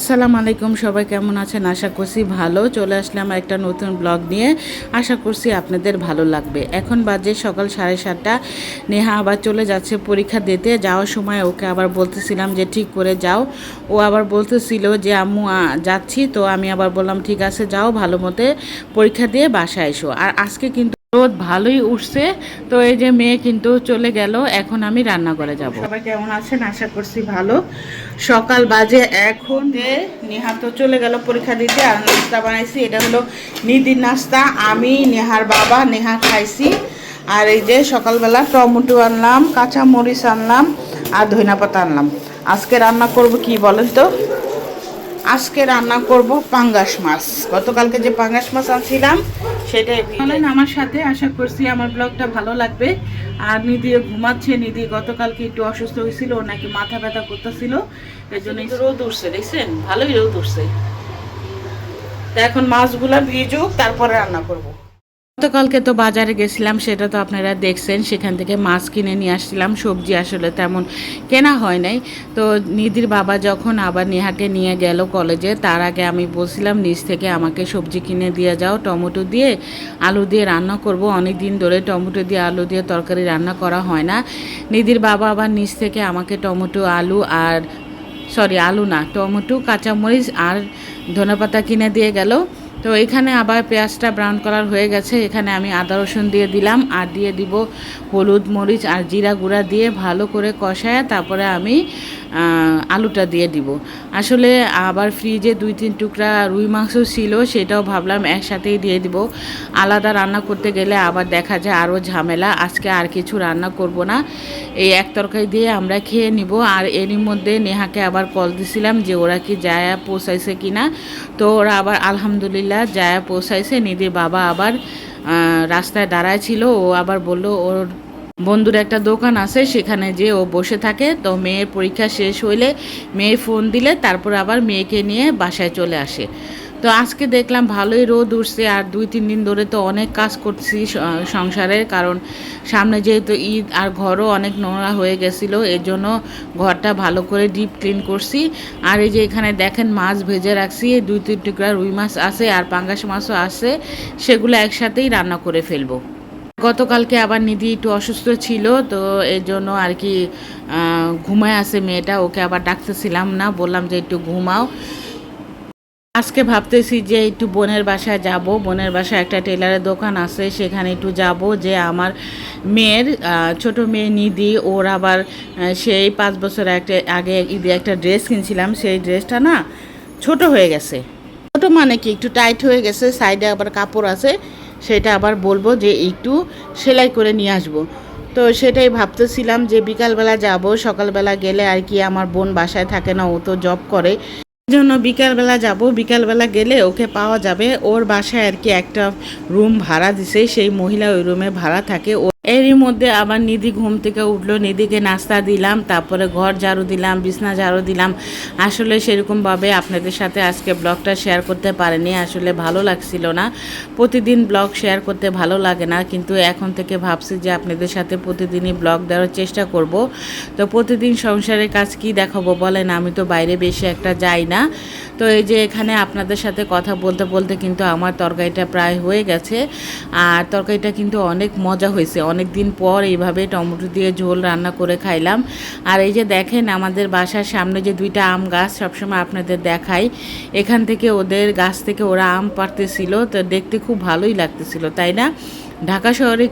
আসসালামু আলাইকুম, সবাই কেমন আছেন? আশা করছি ভালো। চলে আসলাম একটা নতুন ব্লগ নিয়ে। আশা করছি আপনাদের ভালো লাগবে। এখন বাজে সকাল 7:30। নেহা আবার চলে যাচ্ছে পরীক্ষা দিতে। যাওয়ার সময় ওকে আবার বলতেছিলাম যে ঠিক করে যাও। ও আবার বলতেছিল যে আম্মু যাচ্ছি। তো আমি আবার বললাম ঠিক আছে যাও, ভালো মতে পরীক্ষা দিয়ে বাসায় এসো। আর আজকে কিন্তু রোদ ভালোই উঠছে। তো এই যে মেয়ে কিন্তু চলে গেল, এখন আমি রান্না করে যাব। সবাই কেমন আছেন? আশা করছি ভালো। সকাল বাজে এখন নেহা তো চলে গেল পরীক্ষা দিতে। আর নাস্তা বানাইছি, এটা হলো নিদির নাস্তা। আমি, নেহার বাবা, নেহা খাইছি। আর এই যে সকালবেলা টমেটো আনলাম, কাঁচা মরিচ আনলাম আর ধনিয়া পাতা আনলাম। আজকে রান্না করব কি বলেন তো? আজকে রান্না করব পাঙ্গাস মাছ। গতকালকে যে পাঙ্গাস মাছ আনছিলাম সেটাই বলেন আমার সাথে। আশা করছি আমার ব্লগটা ভালো লাগবে। আর নিধি ঘুমাচ্ছে। নিধি গতকালকে একটু অসুস্থ হয়েছিল, নাকি মাথা ব্যথা করতেছিল, এর জন্য রোদ উঠছে, দেখছেন ভালোই রোদ উঠছে। তা এখন মাছগুলা ভিজুক, তারপরে রান্না করব। গতকালকে তো বাজারে গেছিলাম, সেটা তো আপনারা দেখছেন। সেখান থেকে মাছ কিনে নিয়ে আসছিলাম। সবজি আসলে তেমন কেনা হয় নাই। তো নিধির বাবা যখন আবার নেহাকে নিয়ে গেল কলেজে, তার আগে আমি বলছিলাম নিজ থেকে আমাকে সবজি কিনে দিয়ে যাও, টমেটো দিয়ে আলু দিয়ে রান্না করব। অনেক দিন ধরে টমেটো দিয়ে আলু দিয়ে তরকারি রান্না করা হয় না। নিধির বাবা আবার নিজ থেকে আমাকে টমেটো, আলু আর আলু না, টমেটো, কাঁচামরিচ আর ধনেপাতা কিনে দিয়ে গেল। তো এখানে আবার পেঁয়াজটা ব্রাউন কালার হয়ে গেছে। এখানে আমি আদা রসুন দিয়ে দিলাম, আর দিয়ে দিব হলুদ, মরিচ আর জিরা গুঁড়া দিয়ে ভালো করে কষায় তারপরে আমি আলুটা দিয়ে দিব। আসলে আবার ফ্রিজে 2-3 টুকরা রুই মাংস ছিল, সেটাও ভাবলাম একসাথেই দিয়ে দিব। আলাদা রান্না করতে গেলে আবার দেখা যায় আরও ঝামেলা। আজকে আর কিছু রান্না করব না, এই এক তরকারি দিয়ে আমরা খেয়ে নিব। আর এরই মধ্যে নেহাকে আবার কল দিছিলাম যে ওরা কি যায়া পৌঁছাইছে কিনা। তো ওরা আবার আলহামদুলিল্লাহ যায়া পৌঁছাইছে। নিধির বাবা আবার রাস্তায় দাঁড়ায় ছিল। ও আবার বলল ওর বন্ধুর একটা দোকান আছে, সেখানে যে ও বসে থাকে। তো মেয়ের পরীক্ষা শেষ হইলে মেয়ে ফোন দিলে তারপর আবার মেয়েকে নিয়ে বাসায় চলে আসে। তো আজকে দেখলাম ভালোই রোদ উঠছে। আর 2-3 দিন ধরে তো অনেক কাজ করছি সংসারের, কারণ সামনে যেহেতু ঈদ আর ঘরও অনেক নোংরা হয়ে গেছিলো, এর জন্য ঘরটা ভালো করে ডিপ ক্লিন করছি। আর এই যে এখানে দেখেন মাছ ভেজে রাখছি, 2-3 টুকরা রুই মাছ আছে আর পাঙ্গাস মাছও আছে, সেগুলো একসাথেই রান্না করে ফেলবো। গতকালকে আবার নিধি একটু অসুস্থ ছিল, তো এর জন্য আর কি ঘুমায় আছে মেয়েটা। ওকে আবার ডাকতেছিলাম না, বললাম যে একটু ঘুমাও। আজকে ভাবতেছি যে একটু বোনের বাসায় যাব। বোনের বাসায় একটা টেলারের দোকান আছে, সেখানে একটু যাব। যে আমার মেয়ের ছোট মেয়ে নিধি, ওর আবার সেই 5 বছর আগে ঈদে একটা ড্রেস কিনছিলাম, সেই ড্রেসটা না ছোট হয়ে গেছে। ছোট মানে কি একটু টাইট হয়ে গেছে, সাইডে আবার কাপড় আছে, সেটা আবার বলবো যে একটু সেলাই করে নিয়ে আসবো। তো সেটাই ভাবতেছিলাম যে বিকালবেলা যাব। সকালবেলা গেলে আর কি আমার বোন বাসায় থাকে না, ও তো জব করে, জন্য বিকালবেলা যাব। বিকালবেলা গেলে ওকে পাওয়া যাবে। ওর বাসায় আর কি একটা রুম ভাড়া দিছে, সেই মহিলা ওই রুমে ভাড়া থাকে। এরই মধ্যে আবার নিধি ঘুম থেকে উঠলো, নিধিকে নাস্তা দিলাম, তারপরে ঘর ঝাড়ু দিলাম, বিছনা ঝাড়ু দিলাম। আসলে সেরকমভাবে আপনাদের সাথে আজকে ব্লগটা শেয়ার করতে পারিনি, আসলে ভালো লাগছিল না। প্রতিদিন ব্লগ শেয়ার করতে ভালো লাগে না, কিন্তু এখন থেকে ভাবছি যে আপনাদের সাথে প্রতিদিনই ব্লগ দেওয়ার চেষ্টা করব। তো প্রতিদিন সংসারের কাজ কি দেখাবো বলেন, আমি তো বাইরে বেশি একটা যাই না। তো এই যে এখানে আপনাদের সাথে কথা বলতে বলতে কিন্তু আমার তরকারিটা প্রায় হয়ে গেছে। আর তরকারিটা কিন্তু অনেক মজা হয়েছে। অনেক দিন পর এইভাবে টমেটো দিয়ে ঝোল রান্না করে খাইলাম। আর এই যে দেখেন আমাদের বাসার সামনে যে 2টা আম গাছ, সবসময় আপনাদের দেখাই, এখান থেকে ওদের গাছ থেকে ওরা আম পাড়তেছিল। তো দেখতে খুব ভালোই লাগতেছিল, তাই না? ঢাকা শহরে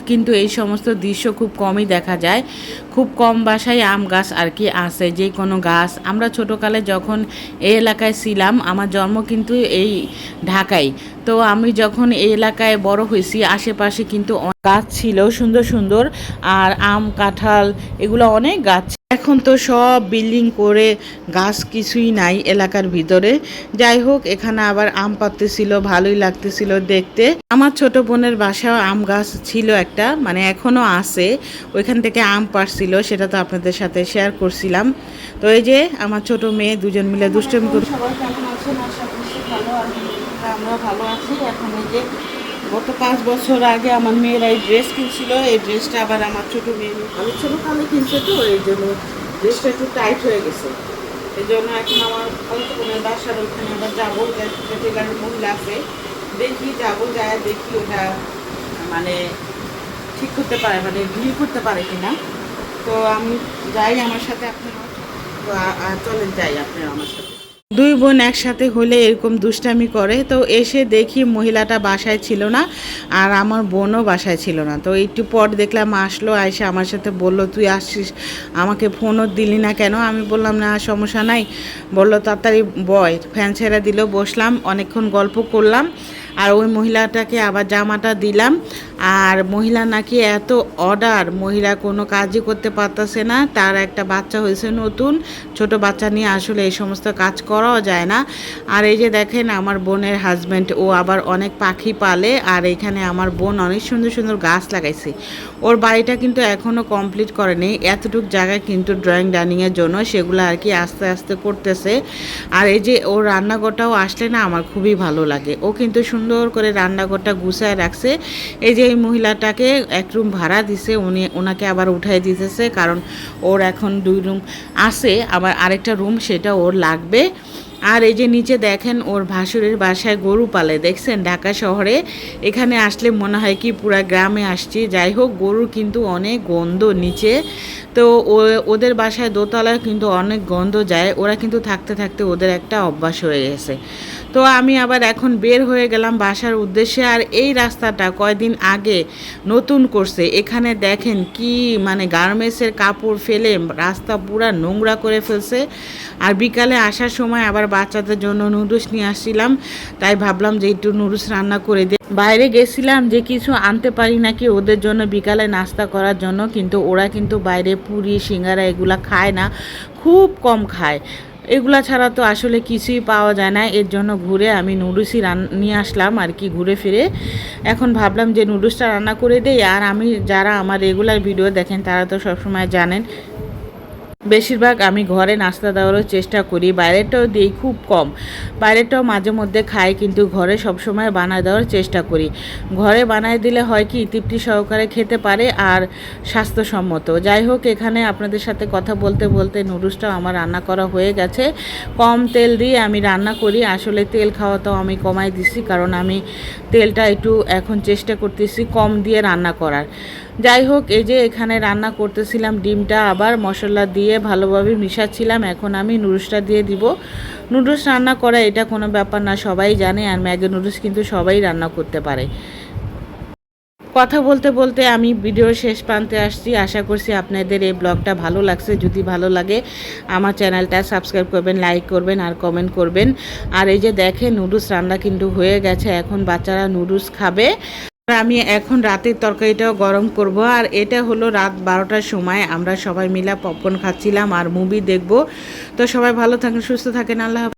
কিন্তু এই সমস্ত দৃশ্য খুব কমই দেখা যায়। খুব কম বাসায় আম গাছ আর কি আছে, যে কোনো গাছ। আমরা ছোটোকালে যখন এই এলাকায় ছিলাম, আমার জন্ম কিন্তু এই ঢাকায়। তো আমি যখন এই এলাকায় বড় হয়েছি, আশেপাশে কিন্তু গাছ ছিল সুন্দর সুন্দর, আর আম, কাঁঠাল, এগুলো অনেক গাছ। এখন তো সব বিল্ডিং করে গাছ কিছুই নাই এলাকার ভিতরে। যাই হোক, এখানে আবার আম পাড়তেছিল, ভালোই লাগতেছিল দেখতে। আমার ছোট বোনের বাসায় আম গাছ ছিল একটা, মানে এখনো আছে, ওইখান থেকে আম পাড়ছিল, সেটা তো আপনাদের সাথে শেয়ার করছিলাম। তো এই যে আমার ছোট মেয়ে, দুজন মিলে দুষ্টুমি করে। সবাই কেমন আছেন? আশা করছি ভালো। আমরা ভালো আছি। এখন এই যে গত 5 বছর আগে আমার মেয়েরা এই ড্রেস কিনছিল, এই ড্রেসটা আবার আমার ছোটো মেয়ে আমি ছোটোকালে কিনছে, তো এই জন্য ড্রেসটা একটু টাইট হয়ে গেছে। এই জন্য এখন আমার বোনের বাসার ওখানে আবার যাবো, টেলারের মহিলা আছে, দেখি যাবো, যায় দেখি ওটা মানে ঠিক করতে পারে, মানে ভিড় করতে পারে কিনা। তো আমি যাই আমার সাথে, আপনারা চলেন যাই আপনারা আমার সাথে। দুই বোন একসাথে হলে এরকম দুষ্টামি করে। তো এসে দেখি মহিলাটা বাসায় ছিল না, আর আমার বোনও বাসায় ছিল না। তো একটু পর দেখলাম আসলো, আয়সা আমার সাথে বলল, তুই আসছিস, আমাকে ফোনও দিলি না কেন? আমি বললাম না সমস্যা নাই, বললো তাড়াতাড়ি বয়, ফ্যান ছেড়ে দিল, বসলাম, অনেকক্ষণ গল্প করলাম, আর ওই মহিলাটাকে আবার জামাটা দিলাম। আর মহিলা নাকি এত অর্ডার, মহিলা কোনো কাজই করতে পারতেছে না, তার একটা বাচ্চা হয়েছে নতুন, ছোট বাচ্চা নিয়ে আসলে এই সমস্ত কাজ করাও যায় না। আর এই যে দেখেন আমার বোনের হাজব্যান্ড, ও আবার অনেক পাখি পালে, আর এখানে আমার বোন অনেক সুন্দর সুন্দর গাছ লাগাইছে। ওর বাড়িটা কিন্তু এখনও কমপ্লিট করেনি, এতটুকু জায়গায় কিন্তু ড্রয়িং ডাইনিংয়ের জন্য, সেগুলো আর কি আস্তে আস্তে করতেছে। আর এই যে ওর রান্নাঘরটাও আসলে না আমার খুবই ভালো লাগে, ও কিন্তু সুন্দর করে রান্নাঘরটা গুছায় রাখছে। এই যে এই মহিলাটাকে এক রুম ভাড়া দিছে, ওনাকে আবার উঠাই দিতেছে, কারণ ওর এখন 2 রুম আছে, আবার আরেকটা রুম সেটা ওর লাগবে। আর এই যে নিচে দেখেন ওর ভাসুরের বাসায় গরু পালে, দেখছেন ঢাকা শহরে, এখানে আসলে মনে হয় কি পুরা গ্রামে আসছি। যাই হোক, গরুর কিন্তু অনেক গন্ধ নিচে, তো ওদের বাসায় দোতলায় কিন্তু অনেক গন্ধ যায়, ওরা কিন্তু থাকতে থাকতে ওদের একটা অভ্যাস হয়ে গেছে। তো আমি আবার এখন বের হয়ে গেলাম বাসার উদ্দেশ্যে। আর এই রাস্তাটা কয়দিন আগে নতুন করছে, এখানে দেখেন কি মানে গার্মেন্টসের কাপড় ফেলে রাস্তা পুরা নোংরা করে ফেলছে। আর বিকালে আসার সময় আবার বাচ্চাদের জন্য নুডলস নিয়ে আসছিলাম, তাই ভাবলাম যে একটু নুডলস রান্না করে দিই। বাইরে গেছিলাম যে কিছু আনতে পারি নাকি ওদের জন্য বিকালে নাস্তা করার জন্য, কিন্তু ওরা কিন্তু বাইরে পুরি সিঙ্গারা এগুলা খায় না, খুব কম খায়, এগুলা ছাড়া তো আসলে কিছুই পাওয়া যায় না। এর জন্য ঘুরে আমি নুডলসই নিয়ে আসলাম আর কি, ঘুরে ফিরে। এখন ভাবলাম যে নুডলসটা রান্না করে দেই। আর আমি, যারা আমার রেগুলার ভিডিও দেখেন তারা তো সবসময় জানেন বেশিরভাগ আমি ঘরে নাস্তা দেওয়ারও চেষ্টা করি, বাইরেটাও দিই খুব কম, বাইরেটাও মাঝে মধ্যে খাই, কিন্তু ঘরে সবসময় বানায় দেওয়ার চেষ্টা করি। ঘরে বানায় দিলে হয় কি তৃপ্তি সহকারে খেতে পারে আর স্বাস্থ্যসম্মত। যাই হোক, এখানে আপনাদের সাথে কথা বলতে বলতে নুডলসটাও আমার রান্না করা হয়ে গেছে। কম তেল দিয়ে আমি রান্না করি, আসলে তেল খাওয়াটাও আমি কমাই দিছি, কারণ আমি তেলটা একটু এখন চেষ্টা করতেছি কম দিয়ে রান্না করার। যাই হোক, এই যে এখানে রান্না করতেছিলাম, ডিমটা আবার মশলা দিয়ে ভালোভাবে মিশাচ্ছিলাম, এখন আমি নুডলসটা দিয়ে দিব। নুডলস রান্না করা এটা কোনো ব্যাপার না, সবাই জানে, আর ম্যাগি নুডলস কিন্তু সবাই রান্না করতে পারে। কথা বলতে বলতে আমি ভিডিওর শেষ প্রান্তে আসছি, আশা করছি আপনাদের এই ব্লগটা ভালো লাগছে। যদি ভালো লাগে আমার চ্যানেলটা সাবস্ক্রাইব করবেন, লাইক করবেন আর কমেন্ট করবেন। আর এই যে দেখেন নুডলস রান্না কিন্তু হয়ে গেছে, এখন বাচ্চারা নুডলস খাবে। আমি এখন রাতের তরকারিটাও গরম করব। আর এটা হলো রাত 12টার সময়, আমরা সবাই মিলে পপকর্ন খাচ্ছিলাম আর মুভি দেখব। তো সবাই ভালো থাকেন, সুস্থ থাকেন, আল্লাহ হাফেজ।